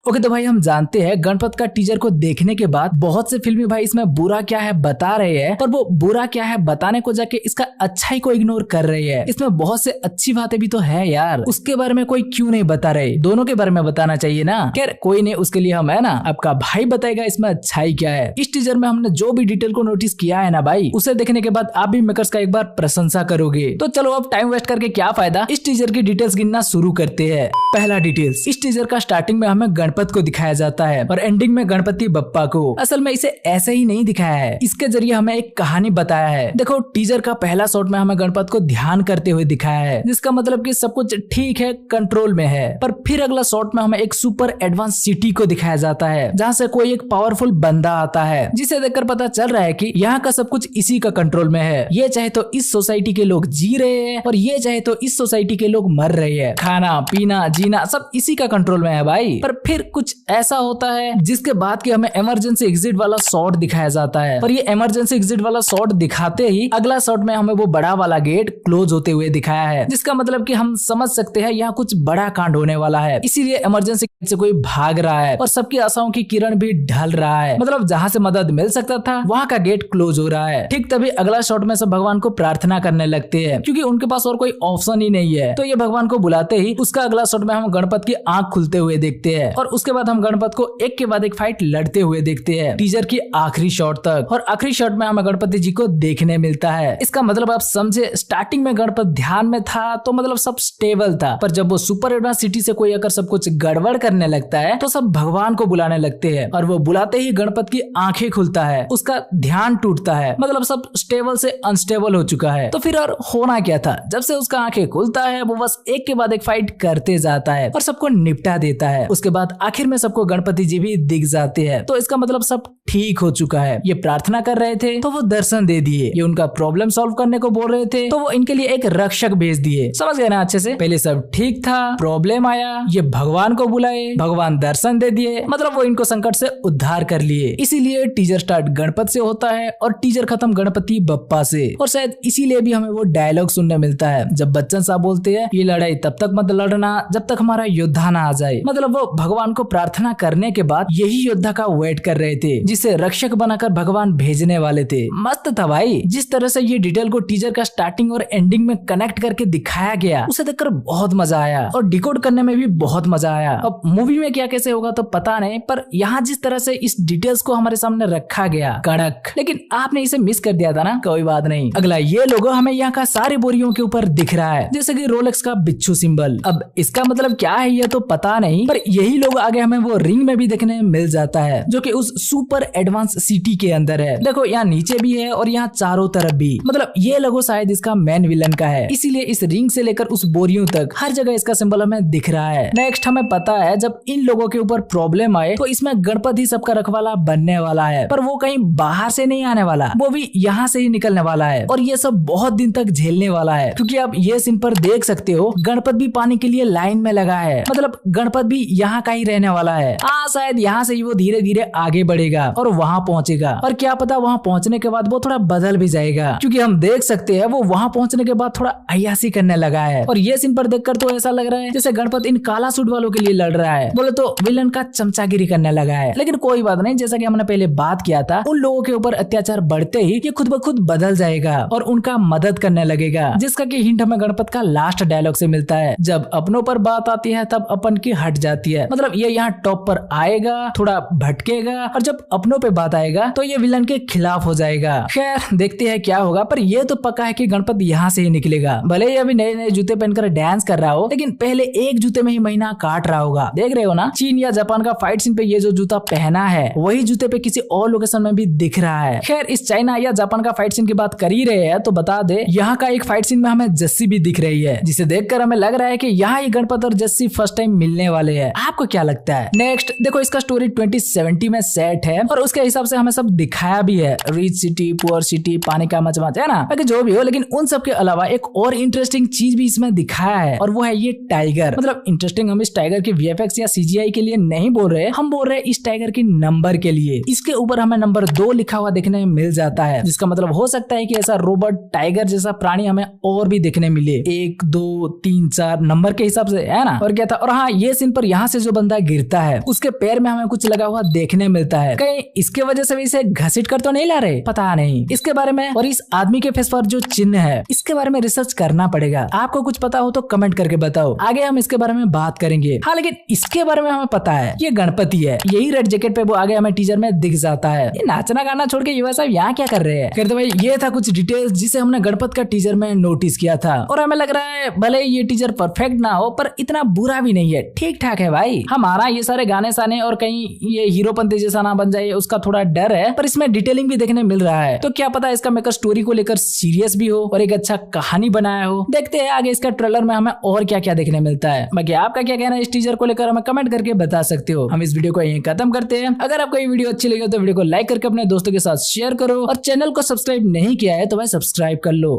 Okay तो भाई हम जानते हैं गणपत का टीजर को देखने के बाद बहुत से फिल्मी भाई इसमें बुरा क्या है बता रहे हैं, पर वो बुरा क्या है बताने को जाके इसका अच्छाई को इग्नोर कर रही है। इसमें बहुत से अच्छी बातें भी तो है यार, उसके बारे में कोई क्यों नहीं बता रहे? दोनों के बारे में बताना चाहिए ना। खैर कोई नहीं, उसके लिए हम है ना आपका भाई बताएगा इसमें अच्छाई क्या है। इस टीजर में हमने जो भी डिटेल को नोटिस किया है ना भाई, उसे देखने के बाद आप भी मेकर्स का एक बार प्रशंसा करोगे। तो चलो अब टाइम वेस्ट करके क्या फायदा, इस टीजर की डिटेल्स गिनना शुरू करते हैं। पहला डिटेल्स, इस टीजर का स्टार्टिंग में हमें गणपत को दिखाया जाता है और एंडिंग में गणपति बप्पा को। असल में इसे ऐसे ही नहीं दिखाया है, इसके जरिए हमें एक कहानी बताया है। देखो टीजर का पहला शॉट में हमें गणपत को ध्यान करते हुए दिखाया है, जिसका मतलब कि सब कुछ ठीक है, कंट्रोल में है। पर फिर अगला शॉट में हमें एक सुपर एडवांस सिटी को दिखाया जाता है, जहाँ से कोई एक पावरफुल बंदा आता है, जिसे देखकर पता चल रहा है कि यहाँ का सब कुछ इसी का कंट्रोल में है। ये चाहे तो इस सोसाइटी के लोग जी रहे हैं और ये चाहे तो इस सोसाइटी के लोग मर रहे हैं। खाना पीना जीना सब इसी का कंट्रोल में है भाई। पर फिर कुछ ऐसा होता है जिसके बाद कि हमें इमरजेंसी एग्जिट वाला शॉट दिखाया जाता है। पर ये इमरजेंसी एग्जिट वाला शॉट दिखाते ही अगला शॉट में हमें वो बड़ा वाला गेट क्लोज होते हुए दिखाया है, जिसका मतलब कि हम समझ सकते हैं यहाँ कुछ बड़ा कांड होने वाला है। इसीलिए इमरजेंसी से कोई भाग रहा है और सबकी आशाओं की किरण भी ढल रहा है। मतलब जहाँ से मदद मिल सकता था वहाँ का गेट क्लोज हो रहा है। ठीक तभी अगला शॉट में सब भगवान को प्रार्थना करने लगते हैं, क्योंकि उनके पास और कोई ऑप्शन ही नहीं है। तो ये भगवान को बुलाते ही उसका अगला शॉट में हम गणपत की आंख खुलते हुए देखते हैं और उसके बाद हम गणपत को एक के बाद एक फाइट लड़ते हुए देखते हैं टीजर की आखिरी शॉट तक। और आखिरी शॉट में हमें गणपति जी को देखने मिलता है। इसका मतलब आप समझे, स्टार्टिंग में गणपत ध्यान में था तो मतलब सब स्टेबल था, पर जब वो सुपर एडवांस सिटी से कोई अगर सब कुछ गड़बड़ करने लगता है तो सब भगवान को बुलाने लगते हैं और वो बुलाते ही गणपत की आंखें खुलता है, उसका ध्यान टूटता है, मतलब सब स्टेबल से अनस्टेबल हो चुका है। तो फिर और होना क्या था, जब से उसका आंखें खुलता है वो बस एक के बाद एक फाइट करते जाता है और सबको निपटा देता है। उसके बाद आखिर में सबको गणपति जी भी दिख जाते हैं। तो इसका मतलब सब ठीक हो चुका है। ये प्रार्थना कर रहे थे तो वो दर्शन दे दिए, ये उनका प्रॉब्लम सॉल्व करने को बोल रहे थे तो वो इनके लिए एक रक्षक भेज दिए। समझ गए ना अच्छे से? पहले सब ठीक था, प्रॉब्लम आया, ये भगवान को बुलाए, भगवान दर्शन दे दिए, मतलब वो इनको संकट से उद्धार कर लिए। इसीलिए टीजर स्टार्ट गणपत से होता है और टीजर खत्म गणपति बप्पा से। और शायद इसीलिए भी हमें वो डायलॉग सुनने मिलता है जब बच्चन साहब बोलते हैं ये लड़ाई तब तक मत लड़ना जब तक हमारा योद्धा ना आ जाए। मतलब वो भगवान को प्रार्थना करने के बाद यही योद्धा का वेट कर रहे थे, जिसे रक्षक बनाकर भगवान भेजने वाले थे। मस्त था भाई। जिस तरह से ये डिटेल को टीजर का स्टार्टिंग और एंडिंग में कनेक्ट करके दिखाया गया, उसे देखकर बहुत मजा आया और डिकोड करने में भी बहुत मजा आया। अब मूवी में क्या कैसे होगा तो पता नहीं, पर यहाँ जिस तरह से इस डिटेल्स को हमारे सामने रखा गया कड़क, लेकिन आपने इसे मिस कर दिया था ना, कोई बात नहीं। अगला ये लोगो हमें यहाँ का सारे बोरियों के ऊपर दिख रहा है, जैसे कि रोलेक्स का बिच्छू सिंबल। अब इसका मतलब क्या है ये तो पता नहीं, पर यही लोग आगे हमें वो रिंग में भी देखने मिल जाता है, जो कि उस सुपर एडवांस सिटी के अंदर है। देखो यहाँ नीचे भी है और यहाँ चारों तरफ भी, मतलब ये लोगो शायद इसका मेन विलन का है, इसीलिए इस रिंग से लेकर उस बोरियों तक हर जगह इसका सिंबल हमें दिख रहा है। नेक्स्ट हमें पता है जब इन लोगों के ऊपर प्रॉब्लम आए तो इसमें गणपति ही सबका रखवाला बनने वाला है, पर वो कहीं बाहर से नहीं आने वाला, वो भी यहाँ से ही निकलने वाला है और ये सब बहुत दिन तक झेलने वाला है। क्योंकि आप ये सीन पर देख सकते हो गणपत भी पानी के लिए लाइन में लगा है, मतलब गणपत भी यहाँ का ही रहने वाला है। शायद यहाँ से ही वो धीरे धीरे आगे बढ़ेगा और वहाँ पहुंचेगा, और क्या पता वहाँ पहुंचने के बाद वो थोड़ा बदल भी जाएगा, क्योंकि हम देख सकते हैं वो वहाँ पहुंचने के बाद थोड़ा अय्यासी करने लगा है। और ये सीन पर देखकर तो ऐसा लग रहा है जैसे गणपत इन काला सूट वालों के लिए लड़ रहा है, बोले तो विलन का चमचागिरी करने लगा है। लेकिन कोई बात नहीं, जैसा कि हमने पहले बात किया था, उन लोगों के ऊपर अत्याचार बढ़ते ही ये खुद ब खुद बदल जाएगा और उनका मदद करने लगेगा, जिसका कि हिंट हमें गणपत का लास्ट डायलॉग से मिलता है, जब अपनों पर बात आती है तब अपन की हट जाती है। मतलब ये यहाँ टॉप पर आएगा, थोड़ा भटकेगा, और जब अपनों पे बात आएगा तो ये विलन के खिलाफ हो जाएगा। खैर देखते हैं क्या होगा, पर ये तो पक्का है कि गणपत यहाँ से ही निकलेगा। भले ही अभी नए नए जूते पहनकर डांस कर रहा हो, लेकिन पहले एक जूते में ही महीना काट रहा होगा। देख रहे हो ना, चीन या जापान का फाइट सीन पे ये जो जूता पहना है वही जूते पे किसी और लोकेशन में भी दिख रहा है। खैर इस चाइना या जापान का फाइट सीन की बात कर ही रहे हैं तो बता दे, यहाँ का एक फाइट सीन में हमें जस्सी भी दिख रही है, जिसे देखकर हमें लग रहा है कि यहाँ ही गणपत और जस्सी फर्स्ट टाइम मिलने वाले हैं। आपको क्या लगता है? नेक्स्ट देखो, इसका स्टोरी 2070 में सेट है और उसके हिसाब से हमें सब दिखाया भी है, रिच सिटी, पुअर सिटी, पानी का मचमच, है ना। बाकी जो भी हो, लेकिन उन सब के अलावा एक और इंटरेस्टिंग चीज भी इसमें दिखाया है और वो है ये टाइगर। मतलब इंटरेस्टिंग हम इस टाइगर के वीएफएक्स या सीजीआई के लिए नहीं बोल रहे, हम बोल रहे इस टाइगर की नंबर के लिए। इसके ऊपर हमें नंबर 2 लिखा हुआ देखने में मिल जाता है, जिसका मतलब हो सकता है कि ऐसा रोबोट टाइगर जैसा प्राणी हमें और भी देखने मिले, 1 2 3 4 नंबर के हिसाब से, है ना। और क्या था, और हाँ ये सीन पर यहाँ से जो बंदा बंदा गिरता है, उसके पैर में हमें कुछ लगा हुआ देखने मिलता है। कहीं इसके वजह से भी इसे घसीट कर तो नहीं ला रहे, पता नहीं। इसके बारे में और इस आदमी के फेस पर जो चिन्ह है इसके बारे में रिसर्च करना पड़ेगा। आपको कुछ पता हो तो कमेंट करके बताओ, आगे हम इसके बारे में बात करेंगे। हाँ, लेकिन इसके बारे में हमें पता है ये गणपति है, यही रेड जैकेट पे वो आगे हमें टीजर में दिख जाता है। ये नाचना गाना छोड़ के युवा साहब यहाँ क्या कर रहे हैं? कहते भाई ये था कुछ डिटेल्स जिसे हमने गणपति का टीजर में नोटिस किया था, और हमें लग रहा है भले ये टीजर परफेक्ट ना हो पर इतना बुरा भी नहीं है, ठीक ठाक है भाई। हमारा ये सारे गाने साने और कहीं ये हीरोपंती जैसा ना बन जाए उसका थोड़ा डर है, पर इसमें डिटेलिंग भी देखने मिल रहा है, तो क्या पता इसका मेकर स्टोरी को लेकर सीरियस भी हो और एक अच्छा कहानी बनाया हो। देखते हैं आगे इसका ट्रेलर में हमें और क्या क्या देखने मिलता है। बाकी आपका क्या कहना है इस टीजर को लेकर हमें कमेंट करके बता सकते हो। हम इस वीडियो को यहीं खत्म करते हैं। अगर आपको ये वीडियो अच्छी लगी तो वीडियो को लाइक करके अपने दोस्तों के साथ शेयर करो, और चैनल को सब्सक्राइब नहीं किया है तो भाई सब्सक्राइब कर लो।